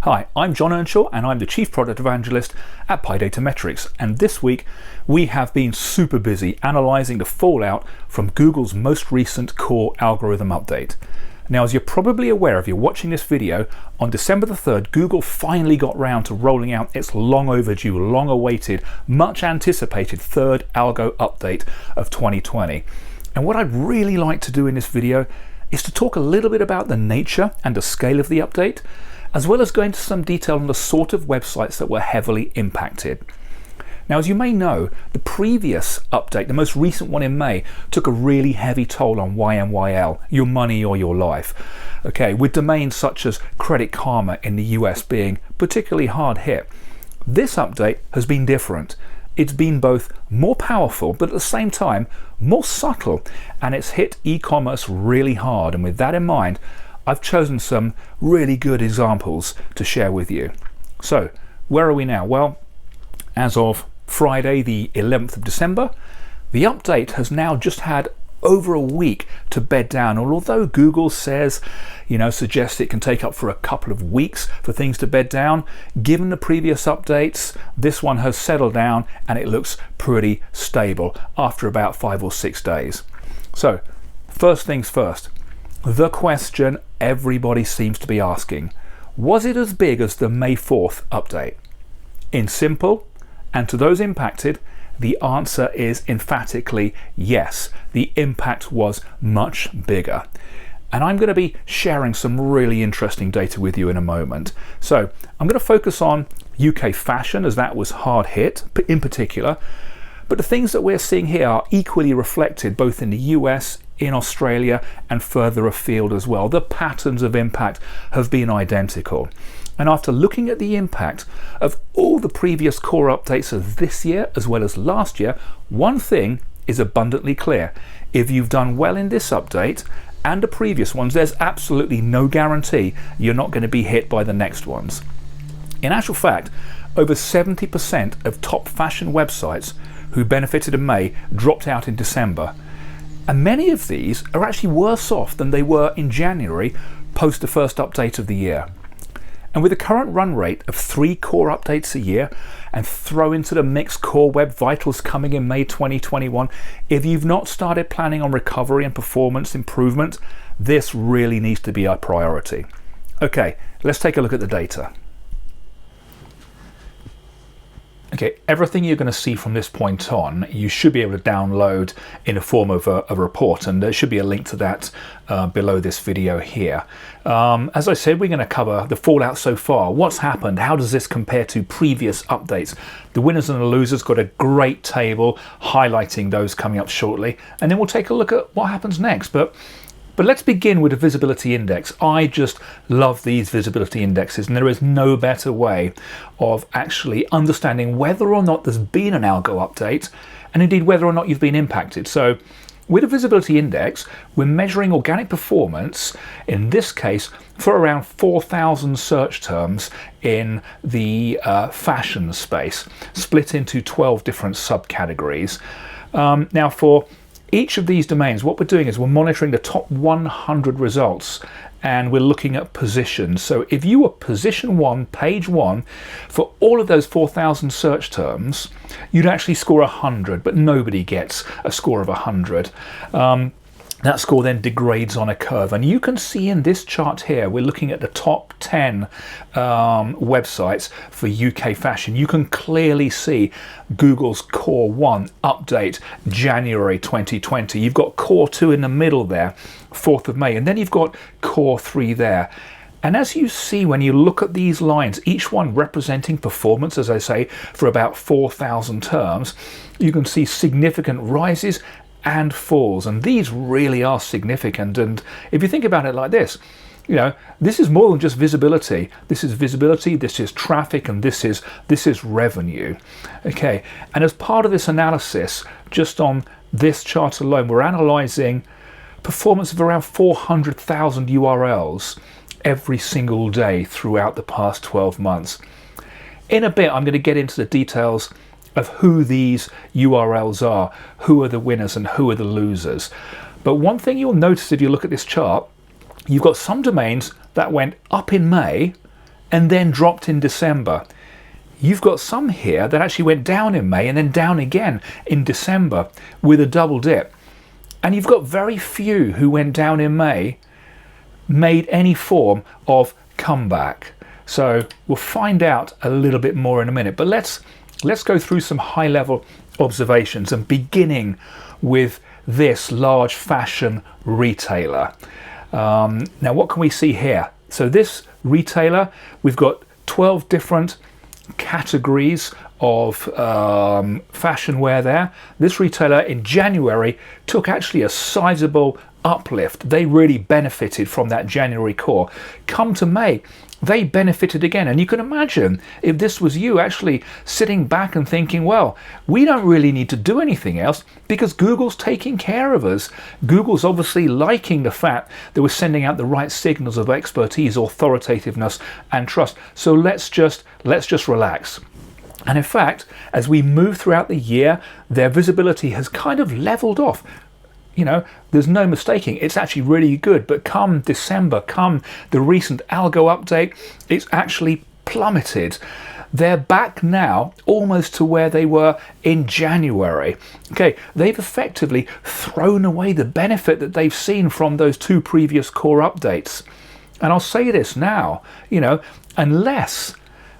Hi, I'm Jon Earnshaw and I'm the Chief Product Evangelist at Datametrics, and this week we have been super busy analysing the fallout from Google's most recent core algorithm update. Now, as you're probably aware if you're watching this video, on December the 3rd, Google finally got round to rolling out its long overdue, long awaited, much anticipated third algo update of 2020. And what I'd really like to do in this video is to talk a little bit about the nature and the scale of the update, as well as go into some detail on the sort of websites that were heavily impacted. Now, as you may know, the previous update, the most recent one in May, took a really heavy toll on YMYL, your money or your life. Okay, with domains such as Credit Karma in the US being particularly hard hit. This update has been different. It's been both more powerful, but at the same time, more subtle, and it's hit e-commerce really hard. And with that in mind, I've chosen some really good examples to share with you. So, where are we now? Well, as of Friday, the 11th of December, the update has now just had over a week to bed down. And although Google suggests it can take up for a couple of weeks for things to bed down, given the previous updates, this one has settled down and it looks pretty stable after about 5 or 6 days. So, first things first, the question everybody seems to be asking: was it as big as the May 4th update? In simple, and to those impacted, the answer is emphatically yes. The impact was much bigger. And I'm going to be sharing some really interesting data with you in a moment. So I'm going to focus on UK fashion, as that was hard hit in particular. But the things that we're seeing here are equally reflected both in the US, in Australia, and further afield as well. The patterns of impact have been identical. And after looking at the impact of all the previous core updates of this year as well as last year, one thing is abundantly clear. If you've done well in this update and the previous ones, there's absolutely no guarantee you're not going to be hit by the next ones. In actual fact, over 70% of top fashion websites who benefited in May dropped out in December. And many of these are actually worse off than they were in January post the first update of the year. And with the current run rate of 3 core updates a year, and throw into the mix Core Web Vitals coming in May 2021, if you've not started planning on recovery and performance improvement, this really needs to be our priority. Okay, let's take a look at the data. Okay, everything you're going to see from this point on, you should be able to download in the form of a report, and there should be a link to that below this video here. As I said, we're going to cover the fallout so far. What's happened? How does this compare to previous updates? The winners and the losers, got a great table highlighting those coming up shortly, and then we'll take a look at what happens next. But let's begin with the visibility index. I just love these visibility indexes, and there is no better way of actually understanding whether or not there's been an algo update, and indeed whether or not you've been impacted. So with a visibility index, we're measuring organic performance, in this case, for around 4,000 search terms in the fashion space, split into 12 different subcategories. Now, for each of these domains, what we're doing is we're monitoring the top 100 results, and we're looking at positions. So if you were position 1, page 1, for all of those 4,000 search terms, you'd actually score 100, but nobody gets a score of 100. That score then degrades on a curve, and you can see in this chart here, we're looking at the top 10 websites for UK fashion. You can clearly see Google's Core 1 update, January 2020. You've got Core 2 in the middle there, 4th of May, and then you've got Core 3 there. And as you see, when you look at these lines, each one representing performance, as I say, for about 4,000 terms, you can see significant rises and falls, and these really are significant. And if you think about it like this, this is more than just visibility. This is visibility, this is traffic, and this is revenue. Okay, and as part of this analysis, just on this chart alone, we're analyzing performance of around 400,000 URLs every single day throughout the past 12 months. In a bit, I'm going to get into the details of who these URLs are, who are the winners and who are the losers. But one thing you'll notice if you look at this chart, you've got some domains that went up in May and then dropped in December. You've got some here that actually went down in May and then down again in December with a double dip. And you've got very few who went down in May made any form of comeback. So we'll find out a little bit more in a minute. But let's go through some high-level observations, and beginning with this large fashion retailer. Now, what can we see here? So this retailer, we've got 12 different categories of fashion wear there. This retailer in January took actually a sizable uplift. They really benefited from that January core. Come to May, they benefited again. And you can imagine if this was you actually sitting back and thinking, well, we don't really need to do anything else because Google's taking care of us. Google's obviously liking the fact that we're sending out the right signals of expertise, authoritativeness, and trust. So let's just relax. And in fact, as we move throughout the year, their visibility has kind of leveled off. You know, there's no mistaking, it's actually really good. But come December, come the recent algo update, it's actually plummeted. They're back now almost to where they were in January. Okay, they've effectively thrown away the benefit that they've seen from those two previous core updates. And I'll say this now, you know, unless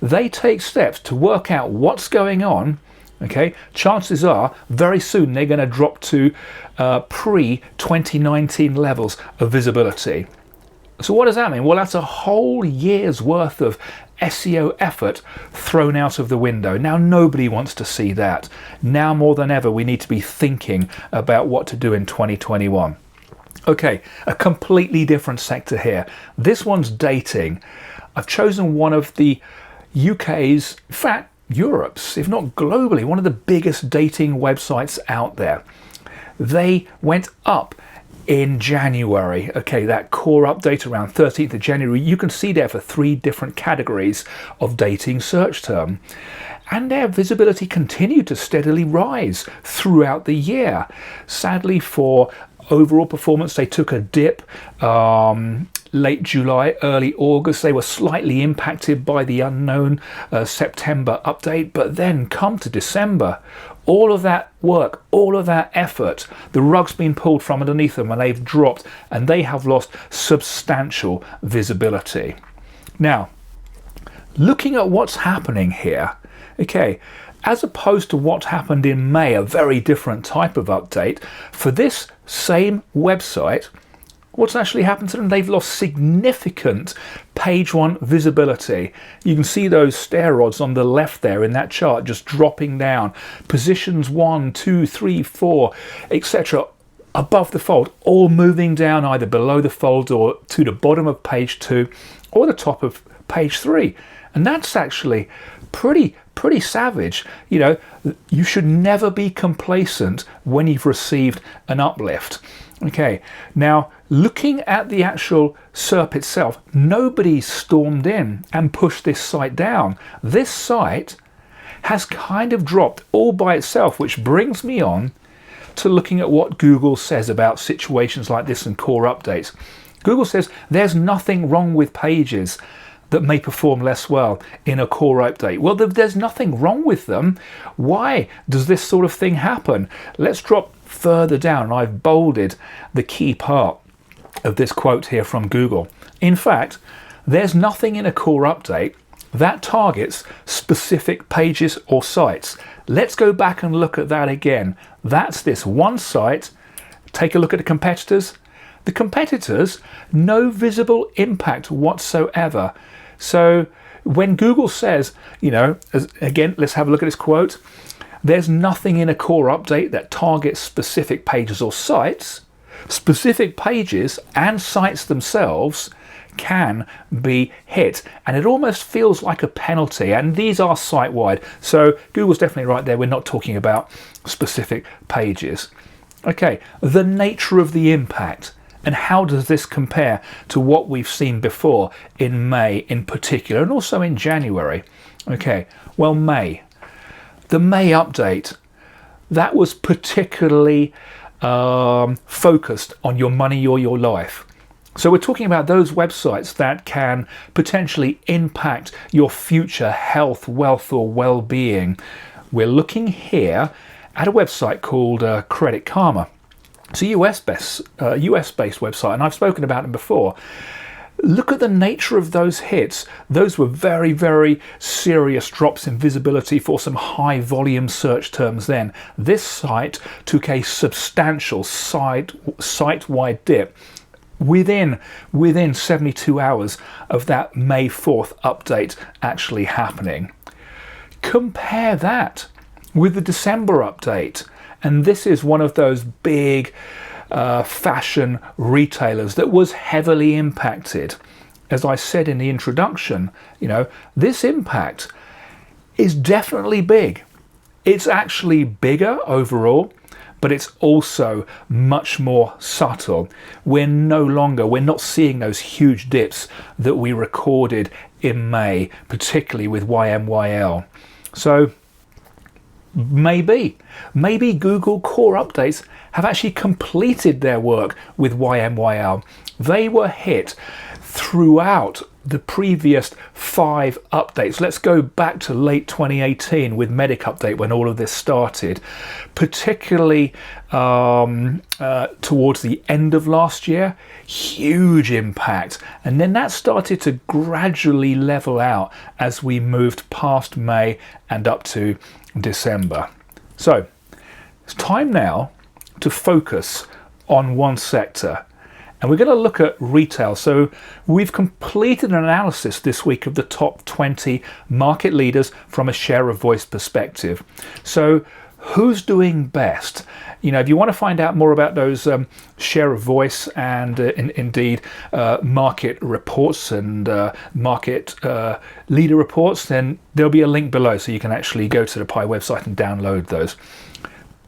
they take steps to work out what's going on, okay, chances are very soon they're going to drop to pre-2019 levels of visibility. So what does that mean? Well, that's a whole year's worth of SEO effort thrown out of the window. Now nobody wants to see that. Now more than ever we need to be thinking about what to do in 2021. Okay, a completely different sector here. This one's dating. I've chosen one of the UK's, in fact, Europe's, if not globally, one of the biggest dating websites out there. They went up in January. Okay, that core update around 13th of January, you can see there for 3 different categories of dating search term. And their visibility continued to steadily rise throughout the year. Sadly, for overall performance, they took a dip late July, early August. They were slightly impacted by the unknown September update, but then come to December, all of that work, all of that effort, the rug's been pulled from underneath them and they've dropped and they have lost substantial visibility. Now, looking at what's happening here, okay, as opposed to what happened in May, a very different type of update, for this same website, what's actually happened to them? They've lost significant page 1 visibility. You can see those stair rods on the left there in that chart just dropping down. Positions 1, 2, 3, 4, etc. above the fold, all moving down either below the fold or to the bottom of page 2 or the top of page 3. And that's actually pretty savage. You know, you should never be complacent when you've received an uplift. Okay, now looking at the actual SERP itself, nobody stormed in and pushed this site down. This site has kind of dropped all by itself, which brings me on to looking at what Google says about situations like this and core updates. Google says there's nothing wrong with pages that may perform less well in a core update. Well, there's nothing wrong with them. Why does this sort of thing happen? Let's drop further down. I've bolded the key part of this quote here from Google. In fact, there's nothing in a core update that targets specific pages or sites. Let's go back and look at that again. That's this one site. Take a look at the competitors. The competitors, no visible impact whatsoever. So when Google says, you know, again, let's have a look at this quote. There's nothing in a core update that targets specific pages or sites. Specific pages and sites themselves can be hit, and it almost feels like a penalty, and these are site-wide. So Google's definitely right there. We're not talking about specific pages. Okay, the nature of the impact. And how does this compare to what we've seen before in May in particular, and also in January? Okay, well, May. The May update, that was particularly focused on your money or your life. So we're talking about those websites that can potentially impact your future health, wealth, or well-being. We're looking here at a website called Credit Karma. It's a US-based website, and I've spoken about it before. Look at the nature of those hits. Those were very, very serious drops in visibility for some high volume search terms then. This site took a substantial site-wide dip within 72 hours of that May 4th update actually happening. Compare that with the December update, and this is one of those big fashion retailers that was heavily impacted. As I said in the introduction, this impact is definitely big. It's actually bigger overall, but it's also much more subtle. We're not seeing those huge dips that we recorded in May, particularly with YMYL. So maybe Google core updates have actually completed their work with YMYL. They were hit throughout the previous 5 updates. Let's go back to late 2018 with Medic Update when all of this started, particularly towards the end of last year. Huge impact, and then that started to gradually level out as we moved past May and up to December. So it's time now to focus on one sector, and we're going to look at retail. So we've completed an analysis this week of the top 20 market leaders from a share of voice perspective. So who's doing best? If you want to find out more about those share of voice and indeed market reports and market leader reports, then there'll be a link below so you can actually go to the Pi website and download those.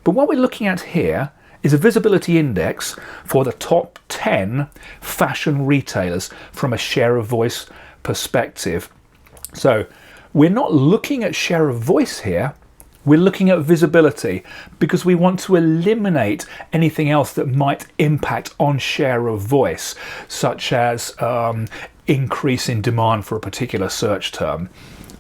But what we're looking at here is a visibility index for the top 10 fashion retailers from a share of voice perspective. So we're not looking at share of voice here, we're looking at visibility, because we want to eliminate anything else that might impact on share of voice, such as increase in demand for a particular search term.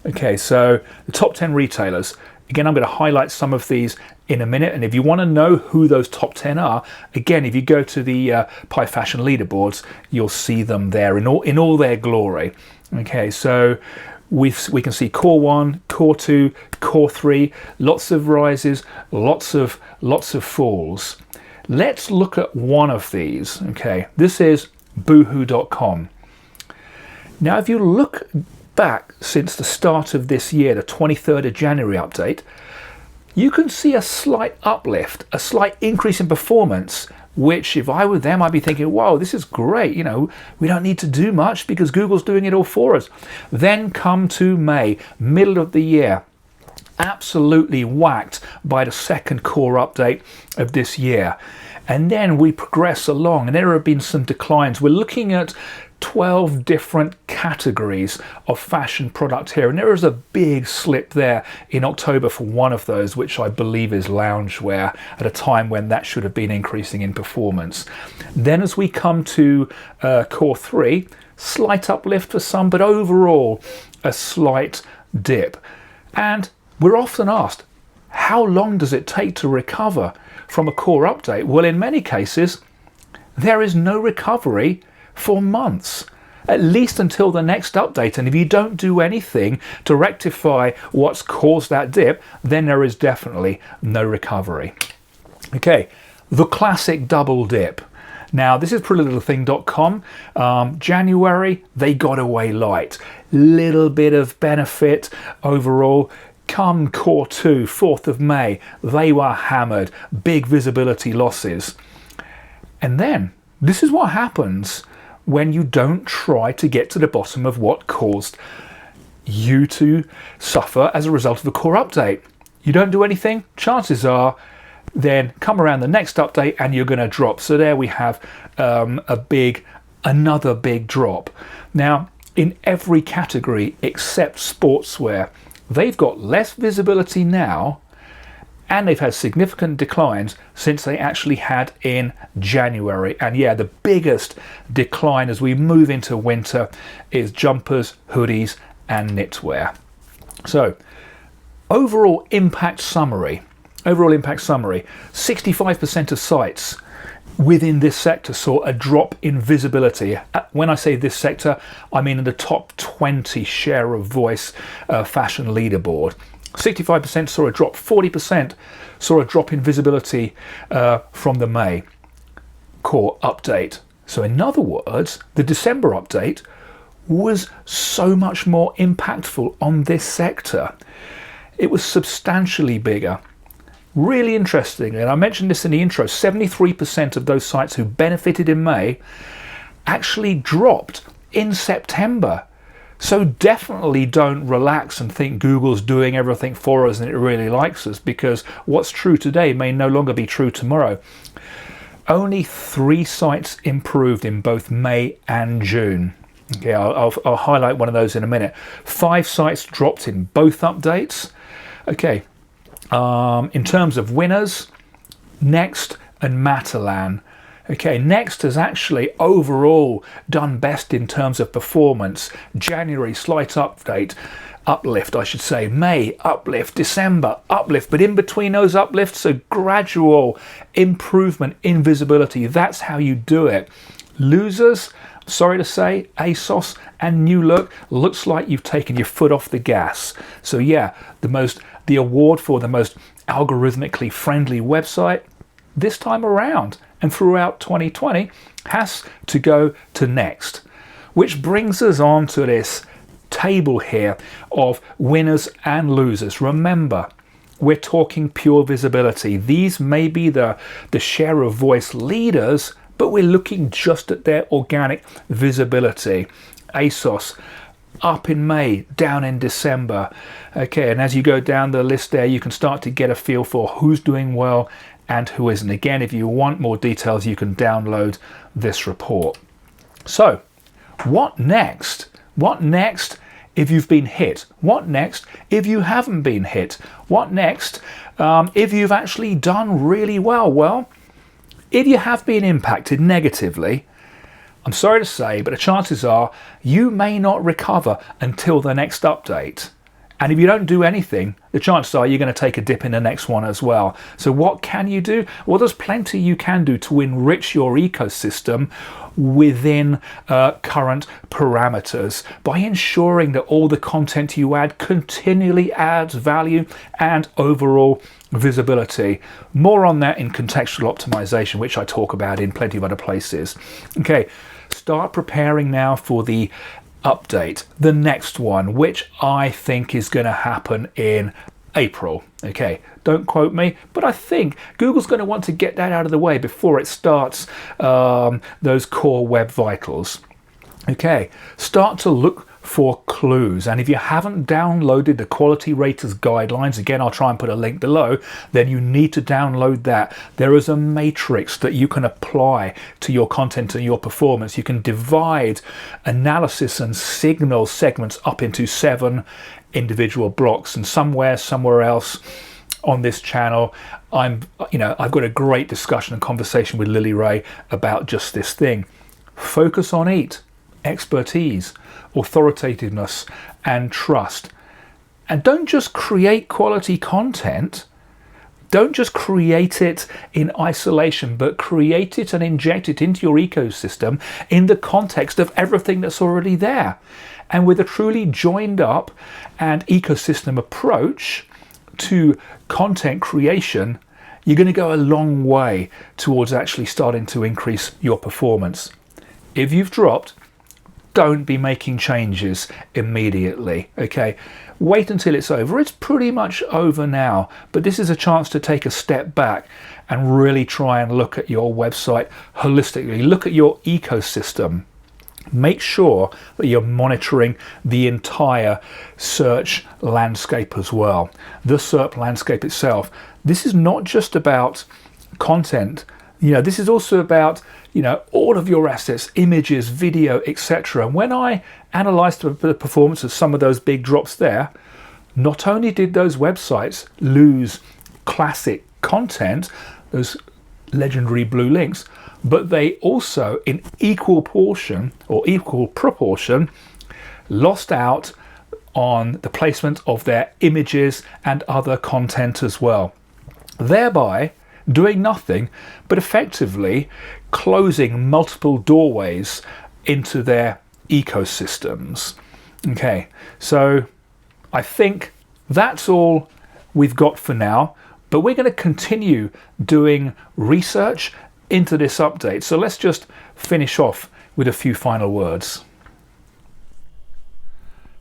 Okay, so the top 10 retailers. Again, I'm going to highlight some of these in a minute, and if you want to know who those top 10 are, again, if you go to the Pi Fashion leaderboards, you'll see them there in all their glory. Okay, so we can see Core 1, Core 2, Core 3, lots of rises, lots of falls. Let's look at one of these. Okay, this is boohoo.com. Now, if you look back since the start of this year, the 23rd of January update, you can see a slight uplift, a slight increase in performance, which if I were them, I'd be thinking, wow, this is great. We don't need to do much because Google's doing it all for us. Then come to May, middle of the year, absolutely whacked by the second core update of this year. And then we progress along, and there have been some declines. We're looking at 12 different categories of fashion product here, and there is a big slip there in October for one of those, which I believe is loungewear, at a time when that should have been increasing in performance. Then as we come to Core 3, slight uplift for some, but overall a slight dip. And we're often asked, how long does it take to recover from a core update? Well, in many cases, there is no recovery for months, at least until the next update. And if you don't do anything to rectify what's caused that dip, then there is definitely no recovery. Okay, the classic double dip. Now, this is prettylittlething.com. January, they got away light. Little bit of benefit overall. Come Core 2, 4th of May, they were hammered. Big visibility losses. And then, this is what happens when you don't try to get to the bottom of what caused you to suffer as a result of the core update. You don't do anything, chances are then come around the next update and you're going to drop. So there we have another big drop. Now, in every category except sportswear, they've got less visibility now, and they've had significant declines since they actually had in January. And yeah, the biggest decline as we move into winter is jumpers, hoodies, and knitwear. So overall impact summary, 65% of sites within this sector saw a drop in visibility. When I say this sector, I mean in the top 20 share of voice fashion leaderboard. 65% saw a drop, 40% saw a drop in visibility from the May core update. So in other words, the December update was so much more impactful on this sector. It was substantially bigger. Really interesting, and I mentioned this in the intro, 73% of those sites who benefited in May actually dropped in September. So definitely don't relax and think Google's doing everything for us and it really likes us, because what's true today may no longer be true tomorrow. Only 3 sites improved in both May and June. Okay, I'll highlight one of those in a minute. 5 sites dropped in both updates. Okay. In terms of winners, Next and Matalan. Okay, Next has actually overall done best in terms of performance. January, slight uplift, I should say. May, uplift. December, uplift. But in between those uplifts, a gradual improvement in visibility. That's how you do it. Losers, sorry to say, ASOS and New Look, looks like you've taken your foot off the gas. So yeah, the award for the most algorithmically friendly website this time around and throughout 2020 has to go to Next, which brings us on to this table here of winners and losers. Remember, we're talking pure visibility. These may be the share of voice leaders, but we're looking just at their organic visibility. ASOS up in May, down in December. Okay, and as you go down the list there, you can start to get a feel for who's doing well and who isn't. Again, if you want more details, you can download this report. So, what next? What next if you've been hit? What next if you haven't been hit? What next if you've actually done really well? Well, if you have been impacted negatively, I'm sorry to say, but the chances are you may not recover until the next update. And if you don't do anything, the chances are you're going to take a dip in the next one as well. So what can you do? Well, there's plenty you can do to enrich your ecosystem within current parameters by ensuring that all the content you add continually adds value and overall visibility. More on that in contextual optimization, which I talk about in plenty of other places. Okay, start preparing now for the update, the next one, which I think is going to happen in April. Okay, don't quote me, but I think Google's going to want to get that out of the way before it starts those core web vitals. Okay, start to look for clues, and if you haven't downloaded the Quality Raters Guidelines, again I'll try and put a link below, then you need to download that. There is a matrix that you can apply to your content and your performance. You can divide analysis and signal segments up into 7 individual blocks, and somewhere else on this channel I've got a great discussion and conversation with Lily Ray about just this thing. Focus on EAT, expertise, authoritativeness, and trust. And don't just create quality content. Don't just create it in isolation, but create it and inject it into your ecosystem in the context of everything that's already there. And with a truly joined up and ecosystem approach to content creation, you're going to go a long way towards actually starting to increase your performance. If you've dropped, don't be making changes immediately. Okay, wait until it's over. It's pretty much over now, but this is a chance to take a step back and really try and look at your website holistically. Look at your ecosystem. Make sure that you're monitoring the entire search landscape as well. The SERP landscape itself. This is not just about content. This is also about all of your assets, images, video, etc. And when I analyzed the performance of some of those big drops there, not only did those websites lose classic content, those legendary blue links, but they also, in equal portion or equal proportion, lost out on the placement of their images and other content as well, thereby doing nothing but effectively closing multiple doorways into their ecosystems. Okay, so I think that's all we've got for now, but we're going to continue doing research into this update. So let's just finish off with a few final words.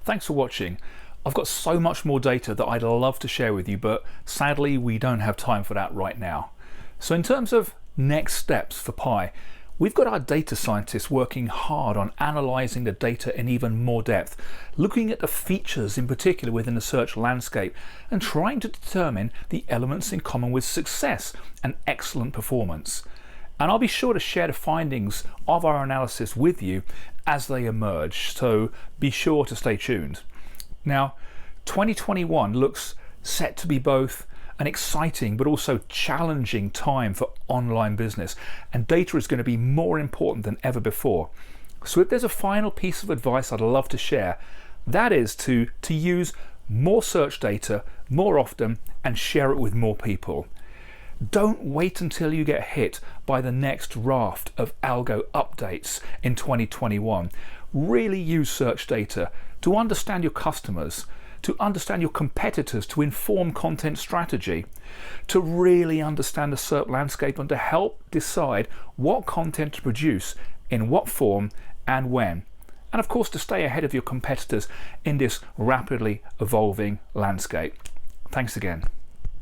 Thanks for watching. I've got so much more data that I'd love to share with you, but sadly we don't have time for that right now. So in terms of next steps for Pi, we've got our data scientists working hard on analysing the data in even more depth, looking at the features in particular within the search landscape and trying to determine the elements in common with success and excellent performance. And I'll be sure to share the findings of our analysis with you as they emerge, so be sure to stay tuned. Now, 2021 looks set to be both an exciting but also challenging time for online business, and data is going to be more important than ever before. So if there's a final piece of advice I'd love to share, that is to use more search data more often and share it with more people. Don't wait until you get hit by the next raft of algo updates in 2021. Really use search data to understand your customers, to understand your competitors, to inform content strategy, to really understand the search landscape and to help decide what content to produce, in what form and when. And of course to stay ahead of your competitors in this rapidly evolving landscape. Thanks again.